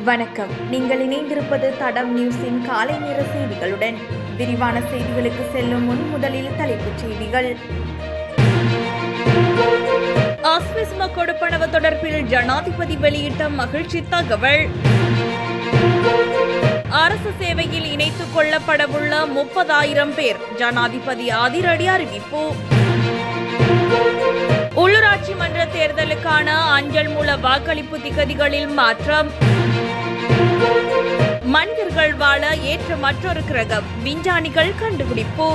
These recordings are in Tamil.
வணக்கம். நீங்கள் இணைந்திருப்பது தடம் நியூஸின் காலை நேர செய்திகளுடன். விரிவான செய்திகளுக்கு செல்லும் முன் முதலில் தலைப்புச் செய்திகள். ஆஸ்விஸ்ம கொடுப்பனவு தொடர்பில் ஜனாதிபதி வெளியிட்ட மகிழ்ச்சி தகவல். அரசு சேவையில் இணைத்துக் கொள்ளப்படவுள்ள 30,000 பேர் ஜனாதிபதி அதிரடி அறிவிப்பு. உள்ளூராட்சி மன்ற தேர்தலுக்கான அஞ்சல் மூல வாக்களிப்பு திகதிகளில் மாற்றம். மனிதர்கள் வாழ ஏற்ற மற்றொரு கிரகம், விஞ்ஞானிகள் கண்டுபிடிப்பு.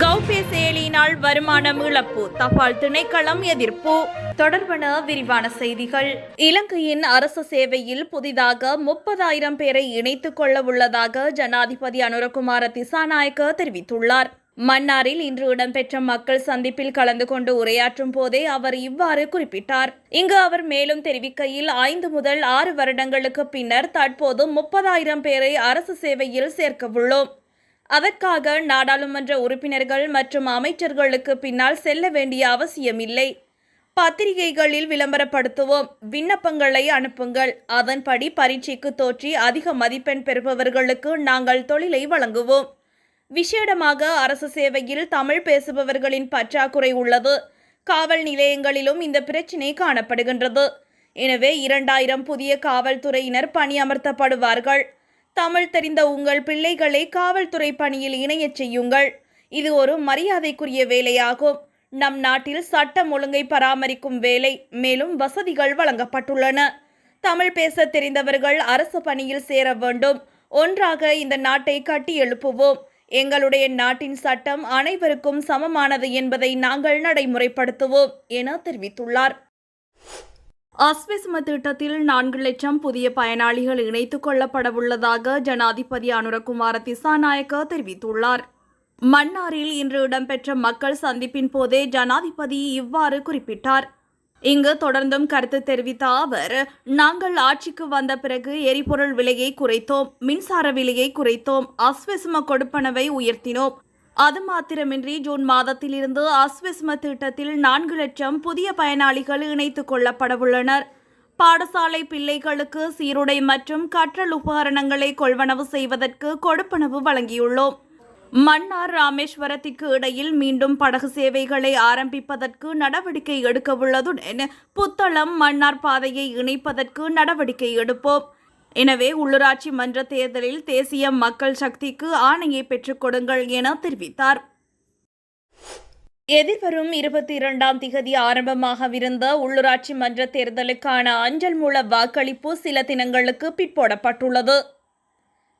கௌபே செயலியினால் வருமானம் இழப்பு, தபால் திணைக்களம் எதிர்ப்பு. தொடர்பான விரிவான செய்திகள். இலங்கையின் அரசு சேவையில் புதிதாக 30,000 பேரை இணைத்துக் கொள்ள உள்ளதாக ஜனாதிபதி அனுரகுமார திசாநாயக்க தெரிவித்துள்ளார். மன்னாரில் இன்று இடம்பெற்ற மக்கள் சந்திப்பில் கலந்து கொண்டு உரையாற்றும் போதே அவர் இவ்வாறு குறிப்பிட்டார். இங்கு அவர் மேலும் தெரிவிக்கையில் 5 முதல் 6 வருடங்களுக்கு பின்னர் தற்போது 30,000 பேரை அரசு சேவையில் சேர்க்கவுள்ளோம். அதற்காக நாடாளுமன்ற உறுப்பினர்கள் மற்றும் அமைச்சர்களுக்கு பின்னால் செல்ல வேண்டிய அவசியமில்லை. பத்திரிகைகளில் விளம்பரப்படுத்துவோம், விண்ணப்பங்களை அனுப்புங்கள், அதன்படி பரீட்சைக்கு தோற்றி அதிக மதிப்பெண் பெறுபவர்களுக்கு நாங்கள் தொழிலை வழங்குவோம். விசேடமாக அரசு சேவையில் தமிழ் பேசுபவர்களின் பற்றாக்குறை உள்ளது. காவல் நிலையங்களிலும் இந்த பிரச்சினை காணப்படுகின்றது. எனவே 2,000 புதிய காவல்துறையினர் பணியமர்த்தப்படுவார்கள். தமிழ் தெரிந்த உங்கள் பிள்ளைகளை காவல்துறை பணியில் இணையச் செய்யுங்கள். இது ஒரு மரியாதைக்குரிய வேலையாகும். நம் நாட்டில் சட்டம் ஒழுங்கை பராமரிக்கும் வேலை. மேலும் வசதிகள் வழங்கப்பட்டுள்ளன. தமிழ் பேச தெரிந்தவர்கள் அரசு பணியில் சேர வேண்டும். ஒன்றாக இந்த நாட்டை கட்டி எழுப்புவோம். எங்களுடைய நாட்டின் சட்டம் அனைவருக்கும் சமமானது என்பதை நாங்கள் நடைமுறைப்படுத்துவோம் என தெரிவித்துள்ளார். ஆஸ்விஸ்ம திட்டத்தில் 4 லட்சம் புதிய பயனாளிகள் இணைத்துக் கொள்ளப்படவுள்ளதாக ஜனாதிபதி அனுரகுமார திசாநாயக்க தெரிவித்துள்ளார். மன்னாரில் இன்று இடம்பெற்ற மக்கள் சந்திப்பின் போதே ஜனாதிபதி இவ்வாறு குறிப்பிட்டார். இங்கு தொடர்ந்தும் கருத்து தெரிவித்த அவர், நாங்கள் ஆட்சிக்கு வந்த பிறகு எரிபொருள் விலையை குறைத்தோம், மின்சார விலையை குறைத்தோம், ஆஸ்விஸ்ம கொடுப்பனவை உயர்த்தினோம். அது மாத்திரமின்றி ஜூன் மாதத்திலிருந்து ஆஸ்விஸ்ம திட்டத்தில் 4 லட்சம் புதிய பயனாளிகள் இணைத்துக் கொள்ளப்படவுள்ளனர். பாடசாலை பிள்ளைகளுக்கு சீருடை மற்றும் கற்றல் உபகரணங்களை கொள்வனவு செய்வதற்கு கொடுப்பனவு வழங்கியுள்ளோம். மன்னார் ராமேஸ்வரத்திற்கு இடையில் மீண்டும் படகு சேவைகளை ஆரம்பிப்பதற்கு நடவடிக்கை எடுக்கவுள்ளதுடன் புத்தளம் மன்னார் பாதையை இணைப்பதற்கு நடவடிக்கை எடுப்போம். எனவே உள்ளூராட்சி மன்ற தேர்தலில் தேசிய மக்கள் சக்திக்கு ஆணையை பெற்றுக் கொடுங்கள் என தெரிவித்தார். எதிர்வரும் 22ஆம் திகதி ஆரம்பமாகவிருந்த உள்ளூராட்சி மன்ற தேர்தலுக்கான அஞ்சல் மூல வாக்களிப்பு சில தினங்களுக்கு பிற்போடப்பட்டுள்ளது.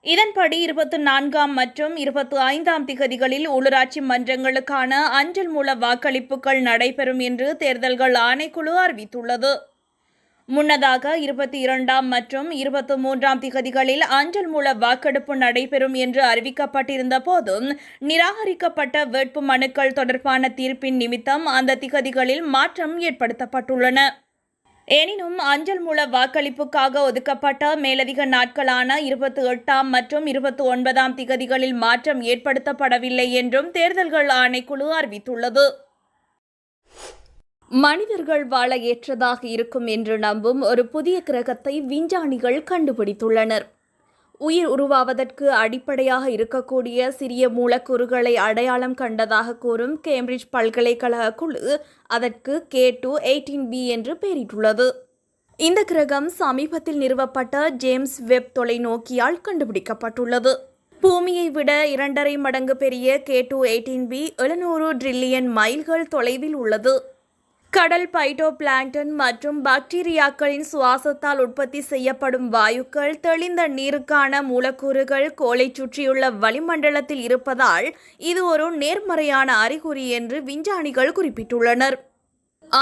இதன்படி 24ஆம் மற்றும் 25ஆம் திகதிகளில் உள்ளூராட்சி மன்றங்களுக்கான அஞ்சல் மூல வாக்களிப்புகள் நடைபெறும் என்று தேர்தல்கள் ஆணைக்குழு அறிவித்துள்ளது. முன்னதாக 22ஆம் மற்றும் 23ஆம் திகதிகளில் அஞ்சல் மூல வாக்கெடுப்பு நடைபெறும் என்று அறிவிக்கப்பட்டிருந்த போதும் நிராகரிக்கப்பட்ட வேட்பு மனுக்கள் தொடர்பான தீர்ப்பின் நிமித்தம் அந்த திகதிகளில் மாற்றம் ஏற்படுத்தப்பட்டுள்ளன. எனினும் அஞ்சல் மூல வாக்களிப்புக்காக ஒதுக்கப்பட்ட மேலதிக நாட்களான 28ஆம் மற்றும் 29ஆம் திகதிகளில் மாற்றம் ஏற்படுத்தப்படவில்லை என்றும் தேர்தல்கள் ஆணைக்குழு அறிவித்துள்ளது. மனிதர்கள் வாழ ஏற்றதாக இருக்கும் என்று நம்பும் ஒரு புதிய கிரகத்தை விஞ்ஞானிகள் கண்டுபிடித்துள்ளனர். உயிர் உருவாவதற்கு அடிப்படையாக இருக்கக்கூடிய சிறிய மூலக்கூறுகளை அடையாளம் கண்டதாக கூறும் கேம்பிரிட்ஜ் பல்கலைக்கழக குழு அதற்கு K2-18b என்று பெயரிட்டுள்ளது. இந்த கிரகம் சமீபத்தில் நிறுவப்பட்ட ஜேம்ஸ் வெப் தொலைநோக்கியால் கண்டுபிடிக்கப்பட்டுள்ளது. பூமியை விட 2.5 மடங்கு பெரிய K2-18b 700 டிரில்லியன் மைல்கள் தொலைவில் உள்ளது. கடல் பைட்டோபிளாங்டன் மற்றும் பாக்டீரியாக்களின் சுவாசத்தால் உற்பத்தி செய்யப்படும் வாயுக்கள், தெளிந்த நீருக்கான மூலக்கூறுகள் கோளை சுற்றியுள்ள வளிமண்டலத்தில் இருப்பதால் இது ஒரு நேர்மறையான அறிகுறி என்று விஞ்ஞானிகள் குறிப்பிட்டுள்ளனர்.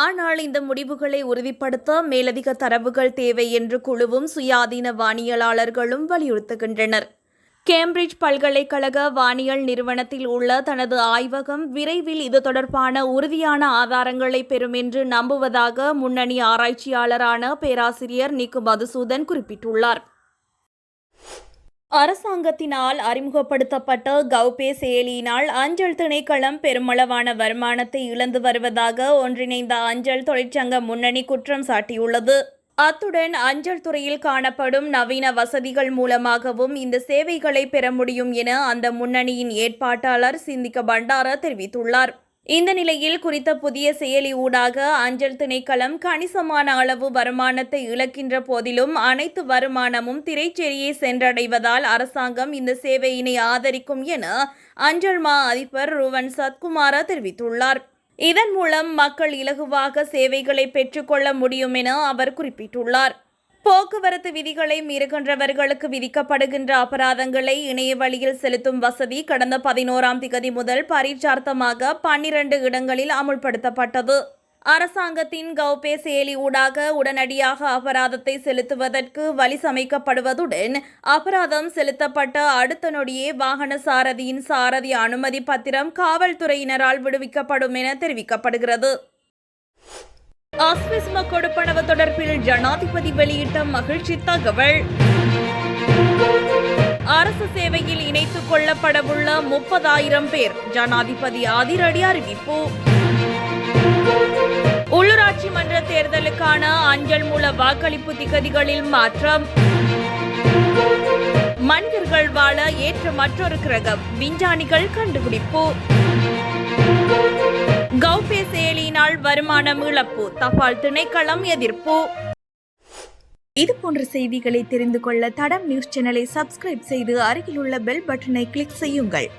ஆனால் இந்த முடிவுகளை உறுதிப்படுத்த மேலதிக தரவுகள் தேவை என்று குழுவும் சுயாதீன வானியலாளர்களும் வலியுறுத்துகின்றனர். கேம்பிரிட்ஜ் பல்கலைக்கழக வானியல் நிறுவனத்தில் உள்ள தனது ஆய்வகம் விரைவில் இது தொடர்பான உறுதியான ஆதாரங்களை பெறும் என்று நம்புவதாக முன்னணி ஆராய்ச்சியாளரான பேராசிரியர் நிக்கு மதுசூதன் குறிப்பிட்டுள்ளார். அரசாங்கத்தினால் அறிமுகப்படுத்தப்பட்ட கௌபே செயலியினால் அஞ்சல் திணைக்களம் பெருமளவான வருமானத்தை இழந்து வருவதாக ஒன்றிணைந்த அஞ்சல் தொழிற்சங்க முன்னணி குற்றம் சாட்டியுள்ளது. அத்துடன் அஞ்சல் துறையில் காணப்படும் நவீன வசதிகள் மூலமாகவும் இந்த சேவைகளை பெற முடியும் என அந்த முன்னணியின் ஏற்பாட்டாளர் சிந்திக்க பண்டார தெரிவித்துள்ளார். இந்த நிலையில் குறித்த புதிய செயலி ஊடாக அஞ்சல் திணைக்களம் கணிசமான அளவு வருமானத்தை இழக்கின்ற போதிலும் அனைத்து வருமானமும் திரைச்சேரியை சென்றடைவதால் அரசாங்கம் இந்த சேவையினை ஆதரிக்கும் என அஞ்சல் மா அதிபர் ருவன் சத்குமார தெரிவித்துள்ளார். இதன் மூலம் மக்கள் இலகுவாக சேவைகளை பெற்றுக்கொள்ள முடியும் என அவர் குறிப்பிட்டுள்ளார். போக்குவரத்து விதிகளை மீறுகின்றவர்களுக்கு விதிக்கப்படுகின்ற அபராதங்களை இணைய வழியில் செலுத்தும் வசதி கடந்த 11ஆம் திகதி முதல் பரீட்சார்த்தமாக 12 இடங்களில் அமுல்படுத்தப்பட்டது. அரசாங்கத்தின் கௌபே செயலி ஊடாக உடனடியாக அபராதத்தை செலுத்துவதற்கு வழி சமைக்கப்படுவதுடன் அபராதம் செலுத்தப்பட்ட அடுத்த நொடியே வாகன சாரதியின் சாரதி அனுமதி பத்திரம் காவல்துறையினரால் விடுவிக்கப்படும் என தெரிவிக்கப்படுகிறது. ஆஸ்விஸ்ம கொடுப்பனவு தொடர்பில் ஜனாதிபதி வெளியிட்ட மகிழ்ச்சி தகவல். அரசு சேவையில் இணைத்துக் கொள்ளப்படவுள்ள 30,000 பேர் ஜனாதிபதி அதிரடி அறிவிப்பு. உள்ளூராட்சி மன்ற தேர்தலுக்கான அஞ்சல் மூல வாக்களிப்பு திகதிகளில் மாற்றம். மனிதர்கள் வாழ ஏற்ற மற்றொரு கிரகம் விஞ்ஞானிகள் கண்டுபிடிப்பு. கௌபே செயலியினால் வருமானம் இழப்பு தபால் திணைக்களம் எதிர்ப்பு. இதுபோன்ற செய்திகளை தெரிந்து கொள்ள தடம் நியூஸ் சேனலை சப்ஸ்கிரைப் செய்து அருகிலுள்ள பெல் பட்டனை கிளிக் செய்யுங்கள்.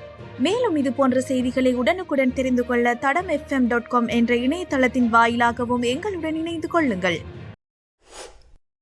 மேலும் இதுபோன்ற செய்திகளை உடனுக்குடன் தெரிந்து கொள்ள தடம் fm.com என்ற இணையதளத்தின் வாயிலாகவும் எங்களுடன் இணைந்து கொள்ளுங்கள்.